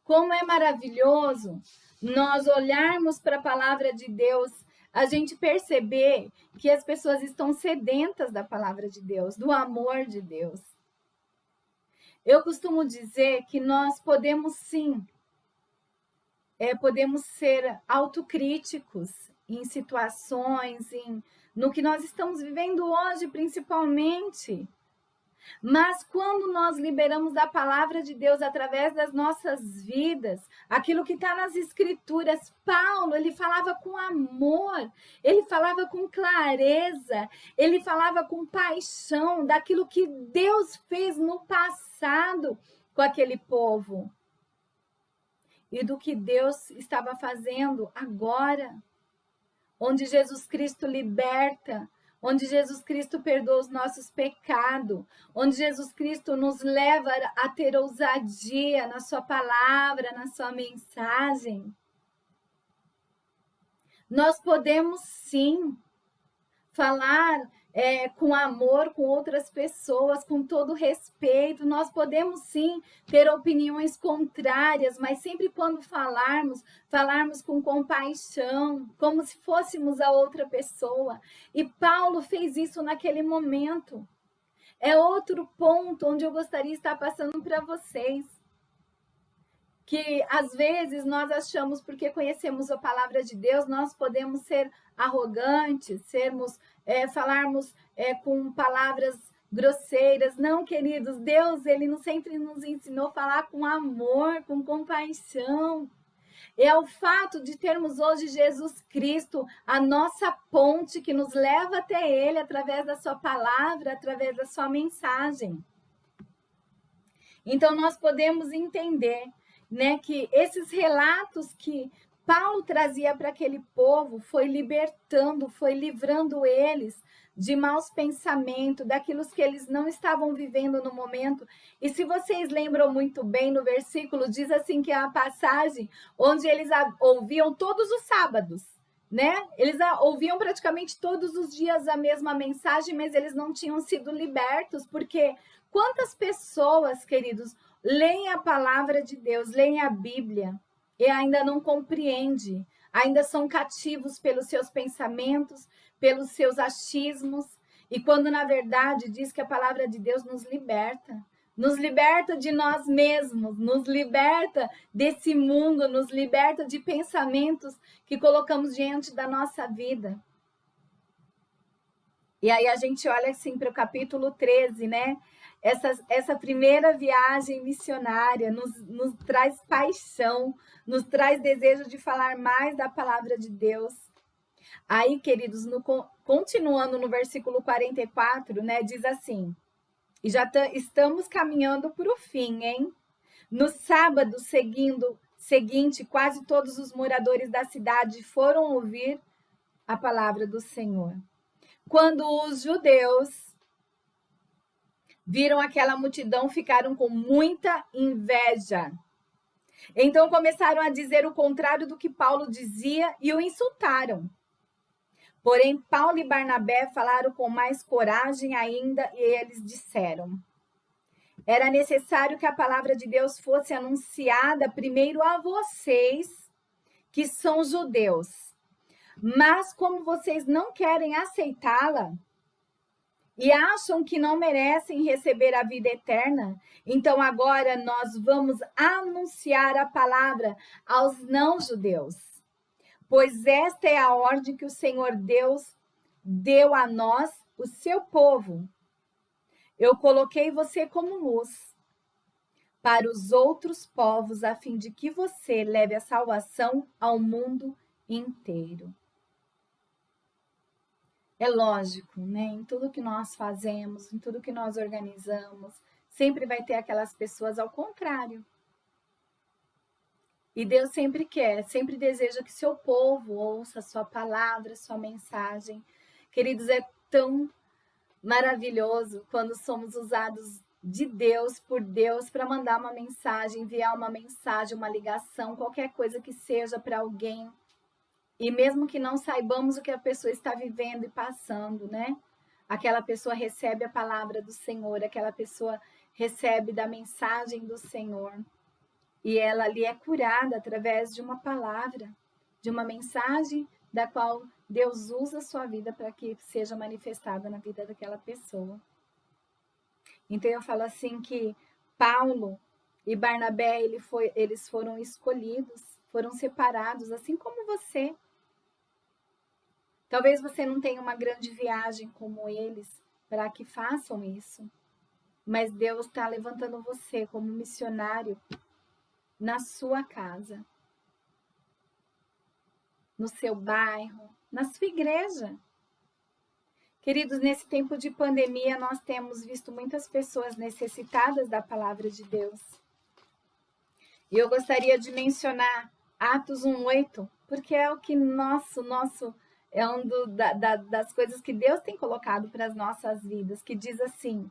Como é maravilhoso nós olharmos para a palavra de Deus, a gente perceber que as pessoas estão sedentas da palavra de Deus, do amor de Deus. Eu costumo dizer que nós podemos sim, podemos ser autocríticos em situações, no que nós estamos vivendo hoje principalmente. Mas quando nós liberamos da palavra de Deus através das nossas vidas, aquilo que está nas escrituras, Paulo, ele falava com amor, ele falava com clareza, ele falava com paixão daquilo que Deus fez no passado com aquele povo. E do que Deus estava fazendo agora, onde Jesus Cristo liberta, onde Jesus Cristo perdoa os nossos pecados, onde Jesus Cristo nos leva a ter ousadia na sua palavra, na sua mensagem. Nós podemos sim falar com amor com outras pessoas, com todo respeito. Nós podemos sim ter opiniões contrárias, mas sempre quando falarmos com compaixão, como se fôssemos a outra pessoa. E Paulo fez isso naquele momento. É outro ponto onde eu gostaria de estar passando para vocês. Que às vezes nós achamos, porque conhecemos a palavra de Deus, nós podemos ser arrogantes, falarmos com palavras grosseiras. Não, queridos, Deus, ele não sempre nos ensinou a falar com amor, com compaixão. É o fato de termos hoje Jesus Cristo, a nossa ponte que nos leva até Ele através da sua palavra, através da sua mensagem. Então nós podemos entender, né, que esses relatos que Paulo trazia para aquele povo foi libertando, foi livrando eles de maus pensamentos, daquilo que eles não estavam vivendo no momento. E se vocês lembram muito bem, no versículo diz assim que é a passagem onde eles ouviam todos os sábados, né? Eles ouviam praticamente todos os dias a mesma mensagem, mas eles não tinham sido libertos, porque quantas pessoas, queridos, leem a palavra de Deus, leem a Bíblia e ainda não compreende, ainda são cativos pelos seus pensamentos, pelos seus achismos, e quando na verdade diz que a palavra de Deus nos liberta de nós mesmos, nos liberta desse mundo, nos liberta de pensamentos que colocamos diante da nossa vida. E aí a gente olha assim para o capítulo 13, né? Essa primeira viagem missionária nos traz paixão, nos traz desejo de falar mais da palavra de Deus. Aí, queridos, continuando no versículo 44, né, diz assim: e já estamos caminhando para o fim, hein? No sábado seguinte, quase todos os moradores da cidade foram ouvir a palavra do Senhor. Quando os judeus viram aquela multidão, ficaram com muita inveja. Então começaram a dizer o contrário do que Paulo dizia e o insultaram. Porém, Paulo e Barnabé falaram com mais coragem ainda e eles disseram: era necessário que a palavra de Deus fosse anunciada primeiro a vocês, que são judeus. Mas como vocês não querem aceitá-la e acham que não merecem receber a vida eterna, então agora nós vamos anunciar a palavra aos não-judeus. Pois esta é a ordem que o Senhor Deus deu a nós, o seu povo. Eu coloquei você como luz para os outros povos, a fim de que você leve a salvação ao mundo inteiro. É lógico, né? Em tudo que nós fazemos, em tudo que nós organizamos, sempre vai ter aquelas pessoas ao contrário. E Deus sempre sempre deseja que seu povo ouça a sua palavra, a sua mensagem. Queridos, é tão maravilhoso quando somos usados de Deus, por Deus, para mandar uma mensagem, enviar uma mensagem, uma ligação, qualquer coisa que seja para alguém. E mesmo que não saibamos o que a pessoa está vivendo e passando, né? Aquela pessoa recebe a palavra do Senhor, aquela pessoa recebe da mensagem do Senhor. E ela ali é curada através de uma palavra, de uma mensagem da qual Deus usa a sua vida para que seja manifestada na vida daquela pessoa. Então eu falo assim que Paulo e Barnabé, eles foram escolhidos, foram separados, assim como você. Talvez você não tenha uma grande viagem como eles para que façam isso, mas Deus está levantando você como missionário na sua casa, no seu bairro, na sua igreja. Queridos, nesse tempo de pandemia, nós temos visto muitas pessoas necessitadas da palavra de Deus. E eu gostaria de mencionar Atos 1:8, porque é o que é das coisas que Deus tem colocado para as nossas vidas, que diz assim,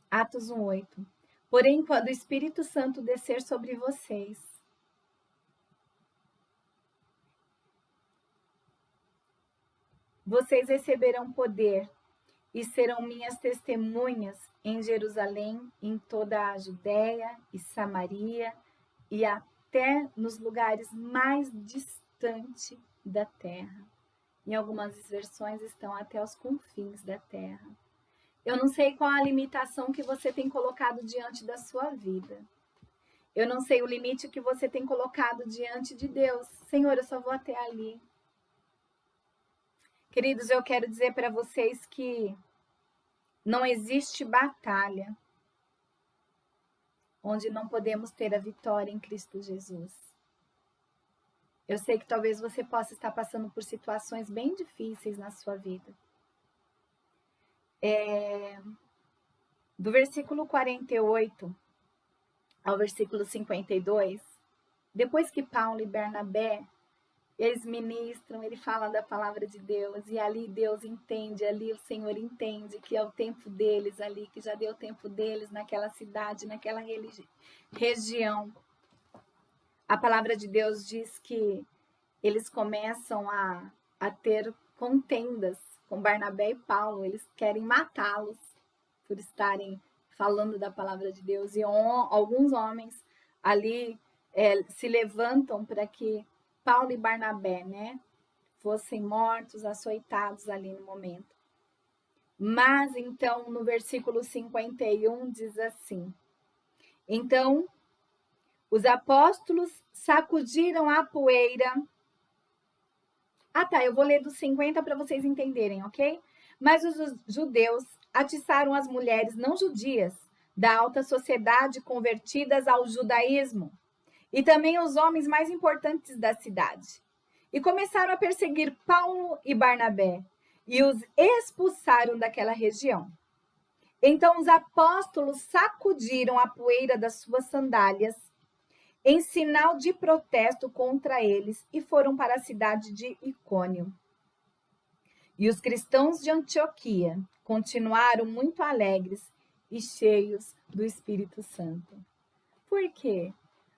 Atos 1:8. Porém, quando o Espírito Santo descer sobre vocês, vocês receberão poder e serão minhas testemunhas em Jerusalém, em toda a Judéia e Samaria e até nos lugares mais distantes da terra. Em algumas versões estão até os confins da terra. Eu não sei qual a limitação que você tem colocado diante da sua vida. Eu não sei o limite que você tem colocado diante de Deus. Senhor, eu só vou até ali. Queridos, eu quero dizer para vocês que não existe batalha onde não podemos ter a vitória em Cristo Jesus. Eu sei que talvez você possa estar passando por situações bem difíceis na sua vida. Do versículo 48 ao versículo 52, depois que Paulo e Barnabé, eles ministram, ele fala da palavra de Deus, e ali Deus entende, ali o Senhor entende que é o tempo deles ali, que já deu o tempo deles naquela cidade, naquela região. A palavra de Deus diz que eles começam a ter contendas com Barnabé e Paulo, eles querem matá-los por estarem falando da palavra de Deus, e alguns homens ali se levantam para que Paulo e Barnabé, fossem mortos, açoitados ali no momento. Mas então, no versículo 51, diz assim: então, os apóstolos sacudiram a poeira. Eu vou ler do 50 para vocês entenderem, ok? Mas os judeus atiçaram as mulheres não judias da alta sociedade convertidas ao judaísmo, e também os homens mais importantes da cidade. E começaram a perseguir Paulo e Barnabé, e os expulsaram daquela região. Então os apóstolos sacudiram a poeira das suas sandálias, em sinal de protesto contra eles, e foram para a cidade de Icônio. E os cristãos de Antioquia continuaram muito alegres e cheios do Espírito Santo. Por quê?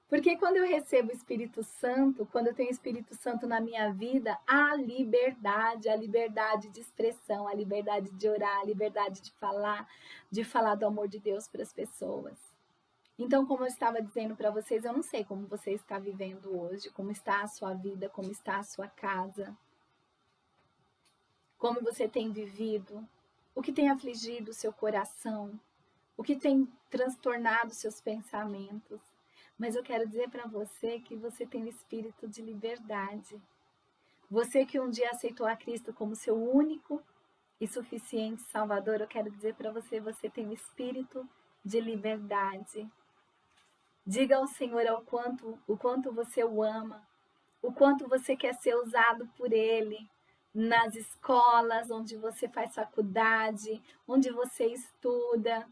Porque quando eu recebo o Espírito Santo, quando eu tenho o Espírito Santo na minha vida, há liberdade, a liberdade de expressão, a liberdade de orar, a liberdade de falar do amor de Deus para as pessoas. Então, como eu estava dizendo para vocês, eu não sei como você está vivendo hoje, como está a sua vida, como está a sua casa, como você tem vivido, o que tem afligido o seu coração, o que tem transtornado seus pensamentos. Mas eu quero dizer para você que você tem um espírito de liberdade. Você que um dia aceitou a Cristo como seu único e suficiente Salvador, eu quero dizer para você, você tem um espírito de liberdade. Diga ao Senhor o quanto você o ama, o quanto você quer ser usado por Ele, nas escolas, onde você faz faculdade, onde você estuda,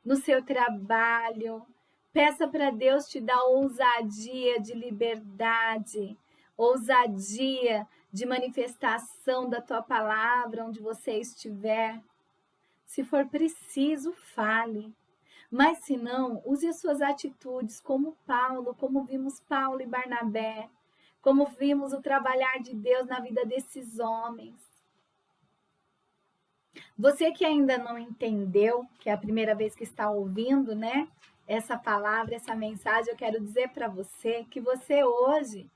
no seu trabalho. Peça para Deus te dar ousadia de liberdade, ousadia de manifestação da tua palavra onde você estiver. Se for preciso, fale. Mas se não, use as suas atitudes como Paulo, como vimos Paulo e Barnabé, como vimos o trabalhar de Deus na vida desses homens. Você que ainda não entendeu, que é a primeira vez que está ouvindo, essa palavra, essa mensagem, eu quero dizer para você que você hoje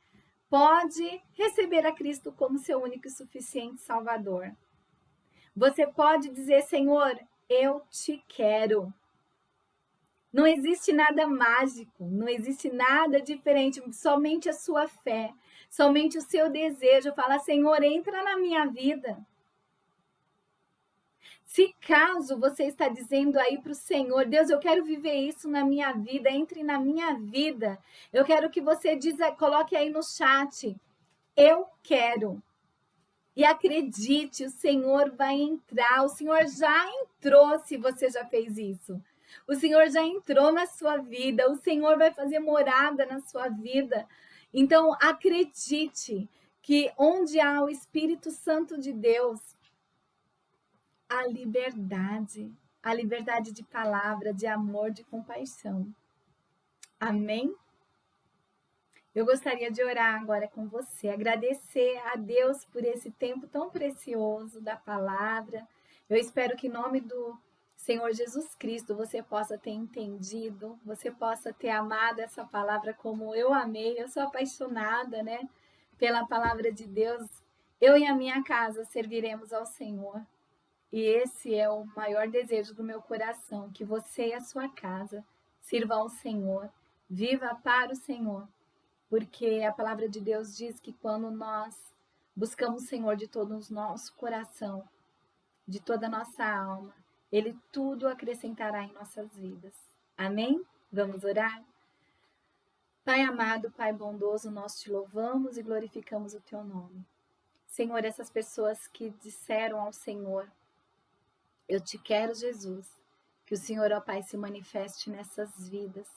pode receber a Cristo como seu único e suficiente Salvador. Você pode dizer, Senhor, eu te quero. Não existe nada mágico, não existe nada diferente, somente a sua fé, somente o seu desejo. Fala, Senhor, entra na minha vida. Se caso você está dizendo aí para o Senhor, Deus, eu quero viver isso na minha vida, entre na minha vida. Eu quero que você coloque aí no chat, eu quero. E acredite, o Senhor vai entrar, o Senhor já entrou se você já fez isso. O Senhor já entrou na sua vida, o Senhor vai fazer morada na sua vida. Então, acredite que onde há o Espírito Santo de Deus, a liberdade de palavra, de amor, de compaixão. Amém? Eu gostaria de orar agora com você, agradecer a Deus por esse tempo tão precioso da palavra. Eu espero que em nome do Senhor Jesus Cristo você possa ter entendido, você possa ter amado essa palavra como eu amei. Eu sou apaixonada, né, pela palavra de Deus. Eu e a minha casa serviremos ao Senhor. E esse é o maior desejo do meu coração, que você e a sua casa sirvam ao Senhor, viva para o Senhor. Porque a palavra de Deus diz que quando nós buscamos o Senhor de todo o nosso coração, de toda a nossa alma, Ele tudo acrescentará em nossas vidas. Amém? Vamos orar? Pai amado, Pai bondoso, nós te louvamos e glorificamos o teu nome. Senhor, essas pessoas que disseram ao Senhor, eu te quero, Jesus, que o Senhor, ó Pai, se manifeste nessas vidas.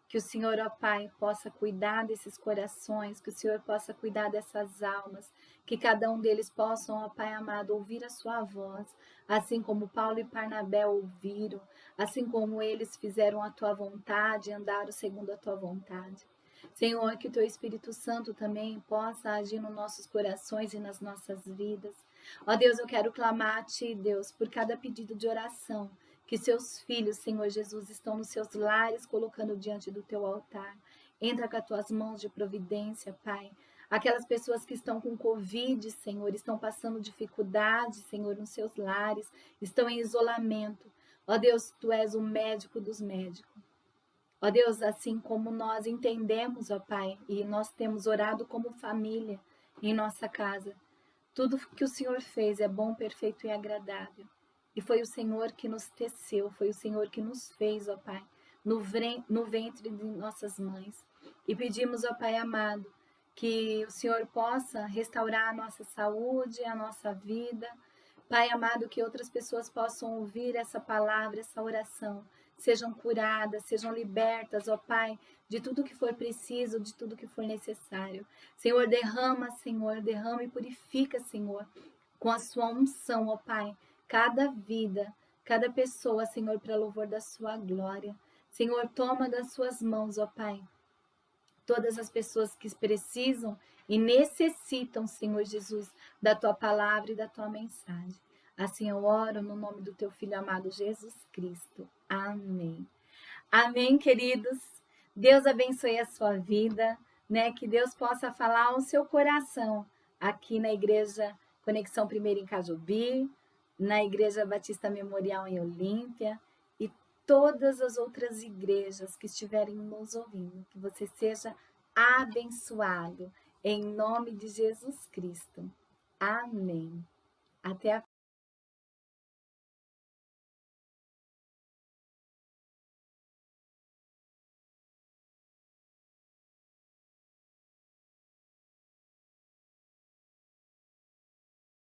Que o Senhor, ó Pai, possa cuidar desses corações, que o Senhor possa cuidar dessas almas, que cada um deles possam, ó Pai amado, ouvir a sua voz, assim como Paulo e Barnabé ouviram, assim como eles fizeram a tua vontade, andaram segundo a tua vontade. Senhor, que o teu Espírito Santo também possa agir nos nossos corações e nas nossas vidas. Ó Deus, eu quero clamar a Ti, Deus, por cada pedido de oração que seus filhos, Senhor Jesus, estão nos seus lares colocando diante do teu altar. Entra com as tuas mãos de providência, Pai. Aquelas pessoas que estão com Covid, Senhor, estão passando dificuldade, Senhor, nos seus lares, estão em isolamento. Ó Deus, Tu és o médico dos médicos. Ó Deus, assim como nós entendemos, ó Pai, e nós temos orado como família em nossa casa, tudo que o Senhor fez é bom, perfeito e agradável. E foi o Senhor que nos teceu, foi o Senhor que nos fez, ó Pai, no ventre de nossas mães. E pedimos, ó Pai amado, que o Senhor possa restaurar a nossa saúde, a nossa vida. Pai amado, que outras pessoas possam ouvir essa palavra, essa oração, sejam curadas, sejam libertas, ó Pai, de tudo que for preciso, de tudo que for necessário. Senhor, derrama e purifica, Senhor, com a sua unção, ó Pai, cada vida, cada pessoa, Senhor, para louvor da sua glória. Senhor, toma das suas mãos, ó Pai, todas as pessoas que precisam e necessitam, Senhor Jesus, da tua palavra e da tua mensagem. Assim eu oro no nome do teu Filho amado Jesus Cristo. Amém. Amém, queridos. Deus abençoe a sua vida, né? Que Deus possa falar ao seu coração aqui na Igreja Conexão Primeira em Cajubi, na Igreja Batista Memorial em Olímpia e todas as outras igrejas que estiverem nos ouvindo. Que você seja abençoado em nome de Jesus Cristo. Amém. Até a